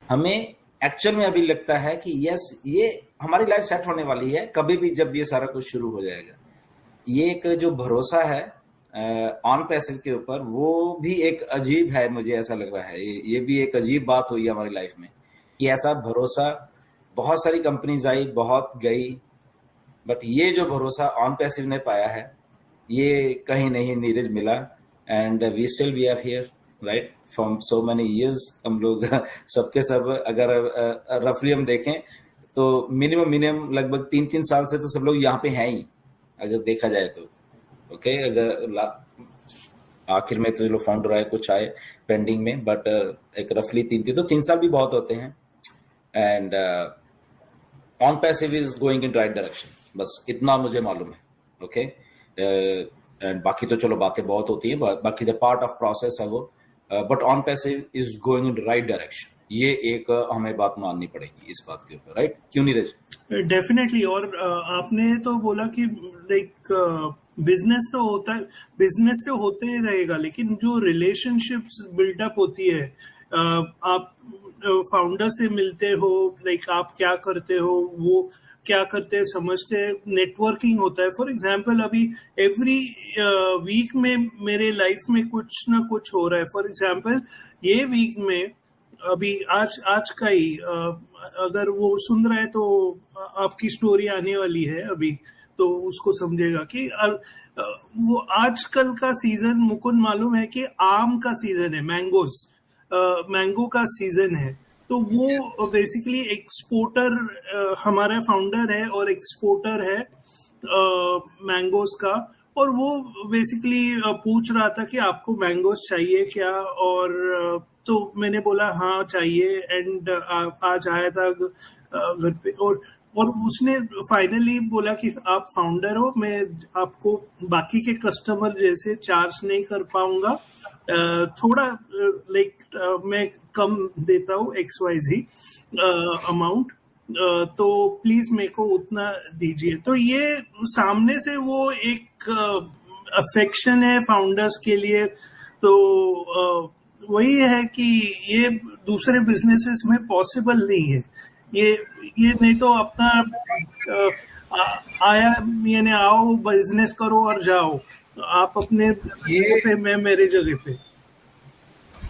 हमें एक्चुअल में अभी लगता है कि यस, ये हमारी लाइफ सेट होने वाली है कभी भी जब ये सारा कुछ शुरू हो जाएगा। ये एक जो भरोसा है ऑन पैसिव के ऊपर, वो भी एक अजीब है, मुझे ऐसा लग रहा है। ये भी एक अजीब बात हुई है हमारी लाइफ में कि ऐसा भरोसा, बहुत सारी कंपनीज आई, बहुत गई, बट ये जो भरोसा ऑन पैसिव ने पाया है, ये कहीं नहीं नीरज मिला। And we are here, right, from so many years. हम लोग सबके सब अगर रफली हम देखें तो मिनिमम लगभग 3-3 साल से तो सब लोग यहाँ पे हैं ही, अगर देखा जाए तो। ओके, अगर आखिर में तो चलो फाउंडर आए, कुछ आए पेंडिंग में, बट एक रफली 3 साल भी बहुत होते हैं। And on passive is going in right direction, बस इतना मुझे मालूम है। ओके, एंड बाकी तो चलो बातें बहुत होती है, बाकी द पार्ट ऑफ प्रोसेस है वो, but on passive is going in right direction. ये एक हमें बात माननी पड़ेगी इस बात के ऊपर, राइट? क्यों नीरज? डेफिनेटली। और आपने तो बोला कि लाइक बिजनेस तो होता है, बिजनेस तो होते ही रहेगा, लेकिन जो रिलेशनशिप्स बिल्डअप होती है, आप फाउंडर से मिलते हो, लाइक आप क्या करते हो, वो क्या करते हैं, समझते हैं, नेटवर्किंग होता है। फॉर एग्जांपल अभी एवरी वीक में मेरे लाइफ में कुछ ना कुछ हो रहा है। फॉर एग्जांपल ये वीक में अभी आज का ही अगर वो सुन रहा है तो आपकी स्टोरी आने वाली है अभी, तो उसको समझेगा कि वो आजकल का सीजन, मुकुंद मालूम है कि आम का सीजन है, मैंगो का सीजन है। तो वो बेसिकली एक्सपोर्टर हमारा फाउंडर है और एक्सपोर्टर है मैंगोज का। और वो बेसिकली पूछ रहा था कि आपको मैंगोज चाहिए क्या, और तो मैंने बोला हाँ चाहिए। एंड आज आया था घर पे, और उसने फाइनली बोला कि आप फाउंडर हो, मैं आपको बाकी के कस्टमर जैसे चार्ज नहीं कर पाऊंगा, थोड़ा लाइक मैं कम देता हूँ XYZ अमाउंट, तो प्लीज मेरे को उतना दीजिए। तो ये सामने से वो एक अफेक्शन है फाउंडर्स के लिए। तो वही है कि ये दूसरे बिजनेसेस में पॉसिबल नहीं है। ये नहीं तो अपना आया यानी आओ बिजनेस करो और जाओ, आप अपने जगह पे, मैं मेरे जगह पे।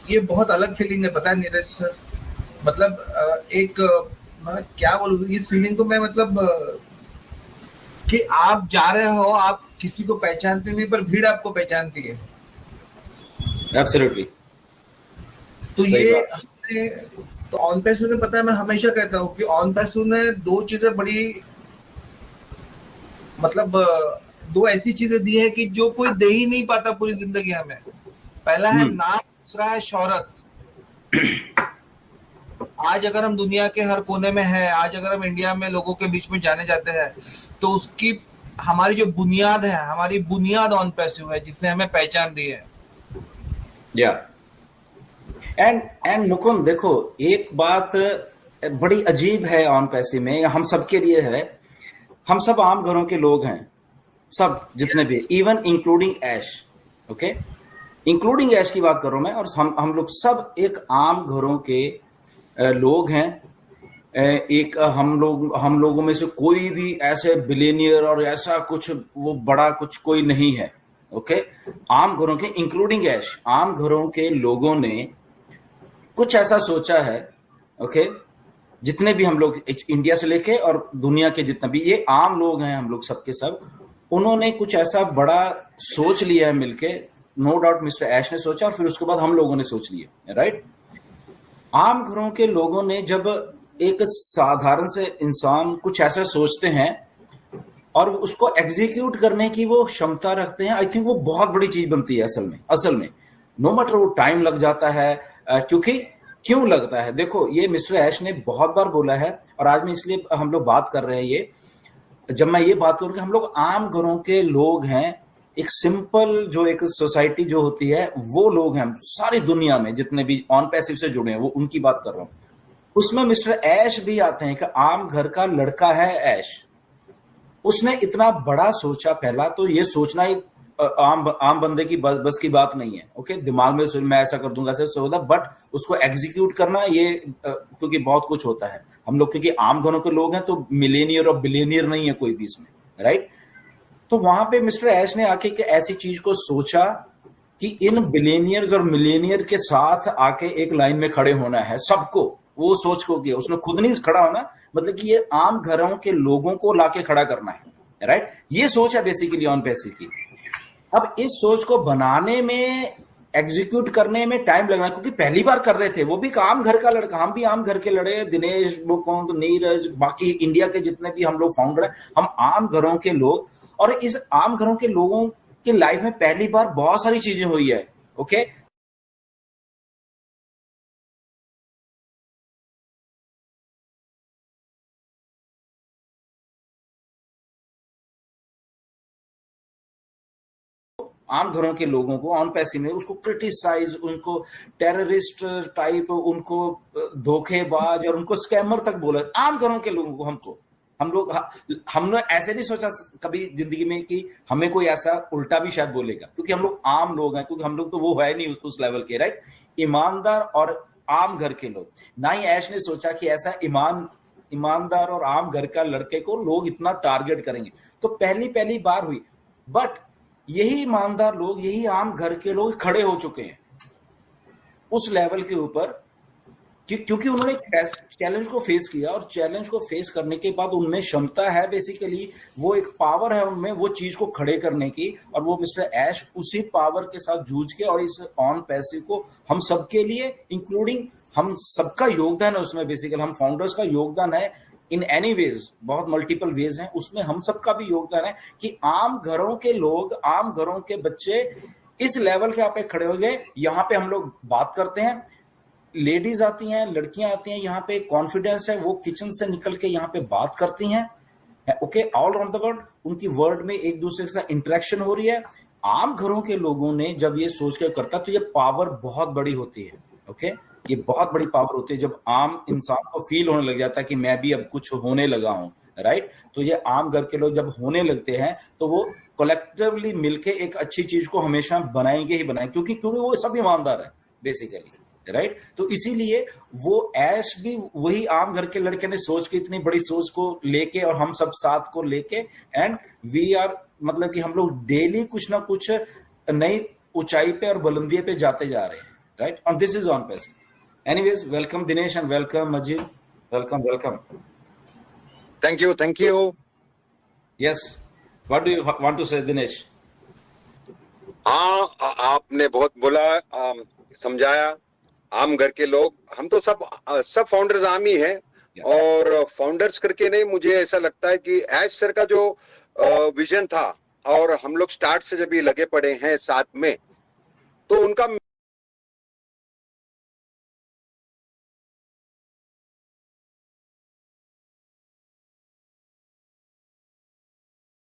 ये बहुत अलग फीलिंग है, पता है नीरज सर। मतलब एक मैं क्या बोलूं इस फीलिंग को मैं, मतलब कि आप जा रहे हो, आप किसी को पहचानते नहीं पर भीड़ आपको पहचानती है। एब्सोल्युटली। तो ये तो ऑन पैसिव ने, पता है मैं हमेशा कहता हूँ कि ऑन पैसिव ने दो चीजें बड़ी, मतलब दो ऐसी चीजें दी है कि जो कोई दे ही नहीं पाता पूरी जिंदगी हमें। पहला है नाम, दूसरा है शोहरत। आज अगर हम दुनिया के हर कोने में हैं, आज अगर हम इंडिया में लोगों के बीच में जाने जाते हैं, तो उसकी हमारी जो बुनियाद है, हमारी बुनियाद ऑन पैसिव है, जिसने हमें पहचान दी है। या एंड मुकुंद देखो, एक बात बड़ी अजीब है ऑन पैसिव में, हम सबके लिए है। हम सब आम घरों के लोग हैं, सब जितने भी, इवन इंक्लूडिंग ऐश। ओके, इंक्लूडिंग ऐश की बात कर रहा हूं मैं। और हम लोग सब एक आम घरों के लोग हैं। एक हम लोगों में से कोई भी ऐसे बिलियनियर और ऐसा कुछ वो बड़ा कुछ कोई नहीं है। ओके, आम घरों के, इंक्लूडिंग ऐश, आम घरों के लोगों ने कुछ ऐसा सोचा है। ओके, जितने भी हम लोग इंडिया से लेके और दुनिया के जितने भी ये आम लोग हैं, हम लोग सबके सब, उन्होंने कुछ ऐसा बड़ा सोच लिया है मिलके। नो डाउट मिस्टर ऐश ने सोचा और फिर उसके बाद हम लोगों ने सोच लिया, राइट? आम घरों के लोगों ने जब एक साधारण से इंसान कुछ ऐसा सोचते हैं और उसको एग्जीक्यूट करने की वो क्षमता रखते हैं, आई थिंक वो बहुत बड़ी चीज बनती है असल में। नो मैटर वो टाइम लग जाता है, क्योंकि क्यों लगता है, देखो ये मिस्टर ऐश ने बहुत बार बोला है, और आज में इसलिए हम लोग बात कर रहे हैं ये, जब मैं ये बात करूँ कि हम लोग आम घरों के लोग हैं, एक सिंपल जो एक सोसाइटी जो होती है, वो लोग हैं सारी दुनिया में जितने भी ऑन पैसिव से जुड़े हैं, वो उनकी बात कर रहा हूं। उसमें मिस्टर ऐश भी आते हैं कि आम घर का लड़का है ऐश। उसने इतना बड़ा सोचा, पहला तो ये सोचना ही आम बंदे की बस की बात नहीं है। ओके, दिमाग में मैं ऐसा कर दूंगा ऐसा होता, बट उसको एग्जीक्यूट करना ये क्योंकि बहुत कुछ होता है। हम लोग क्योंकि आम घरों के लोग हैं तो मिलेनियर और बिलियनियर नहीं है कोई भी इसमें, राइट। तो वहां पे मिस्टर ऐश ने आके कि ऐसी चीज को सोचा कि इन बिलियनियर्स और मिलेनियर के साथ आके एक लाइन में खड़े होना है सबको। वो सोच को किया, उसने खुद नहीं खड़ा होना, मतलब कि ये आम घरों के लोगों को लाके खड़ा करना है, राइट। ये सोच है बेसिकली ऑन पैसे की। अब इस सोच को बनाने में, एग्जीक्यूट करने में टाइम लगना, क्योंकि पहली बार कर रहे थे, वो भी आम घर का लड़का, हम भी आम घर के लड़े, दिनेश, बुकोंग, नीरज, बाकी इंडिया के जितने भी हम लोग फाउंडर हैं, हम आम घरों के लोग। और इस आम घरों के लोगों की लाइफ में पहली बार बहुत सारी चीजें हुई है। ओके, आम घरों के लोगों को ऑन पैसे में उसको क्रिटिसाइज, उनको टेररिस्ट टाइप, उनको धोखेबाज और उनको स्कैमर तक बोला आम घरों के लोगों को। हमने ऐसे नहीं सोचा कभी जिंदगी में कि हमें कोई ऐसा उल्टा भी शायद बोलेगा, क्योंकि हम लोग आम लोग हैं, क्योंकि हम लोग तो वो है नहीं उस लेवल के, राइट। ईमानदार और आम घर के लोग। ना ही ऐश ने सोचा कि ऐसा ईमानदार और आम घर का लड़के को लोग इतना टारगेट करेंगे। तो पहली बार हुई, बट यही ईमानदार लोग, यही आम घर के लोग खड़े हो चुके हैं उस लेवल के ऊपर, क्योंकि उन्होंने चैलेंज को फेस किया, और चैलेंज को फेस करने के बाद उनमें क्षमता है, बेसिकली वो एक पावर है उनमें वो चीज को खड़े करने की। और वो मिस्टर ऐश उसी पावर के साथ जूझ के, और इस ऑन पैसे को हम सबके लिए, इंक्लूडिंग हम सबका योगदान है उसमें, बेसिकली हम फाउंडर्स का योगदान है इन एनी वेज, बहुत मल्टीपल वेज हैं, उसमें हम सबका भी योगदान है कि आम घरों के लोग, आम घरों के बच्चे इस लेवल के आप खड़े हो गए। यहाँ पे हम लोग बात करते हैं, लेडीज आती हैं, लड़कियां आती हैं, यहाँ पे कॉन्फिडेंस है, वो किचन से निकल के यहाँ पे बात करती हैं, okay, all around the world. उनकी वर्ड में एक दूसरे के साथ इंटरेक्शन हो रही है। आम घरों के लोगों ने जब ये सोच के करता तो ये पावर बहुत बड़ी होती है, ओके, ये बहुत बड़ी पावर होती है जब आम इंसान को फील होने लग जाता है कि मैं भी अब कुछ होने लगा हूं, राइट। तो ये आम घर के लोग जब होने लगते हैं तो वो कलेक्टिवली मिलके एक अच्छी चीज को हमेशा बनाएंगे ही बनाएंगे, क्योंकि वो सब ईमानदार है बेसिकली, राइट। तो इसीलिए वो ऐश भी वही आम घर के लड़के ने सोच के, इतनी बड़ी सोच को लेके, और हम सब साथ को लेके, एंड वी आर, मतलब कि हम लोग डेली कुछ ना कुछ नई ऊंचाई पे और बुलंदी पे जाते जा रहे हैं, राइट। और दिस इज ऑन पैसे। Anyways, welcome Dinesh and welcome Majid. Welcome. Thank you. Yes. What do you want to say, Dinesh? हाँ, आपने बहुत बोला, समझाया। आम घर के लोग, हम तो सब फाउंडर्स आम ही हैं, और फाउंडर्स करके नहीं, मुझे ऐसा लगता है कि ऐश सर का जो विजन था, और हम लोग स्टार्ट से जब ये लगे पड़े हैं साथ में, तो उनका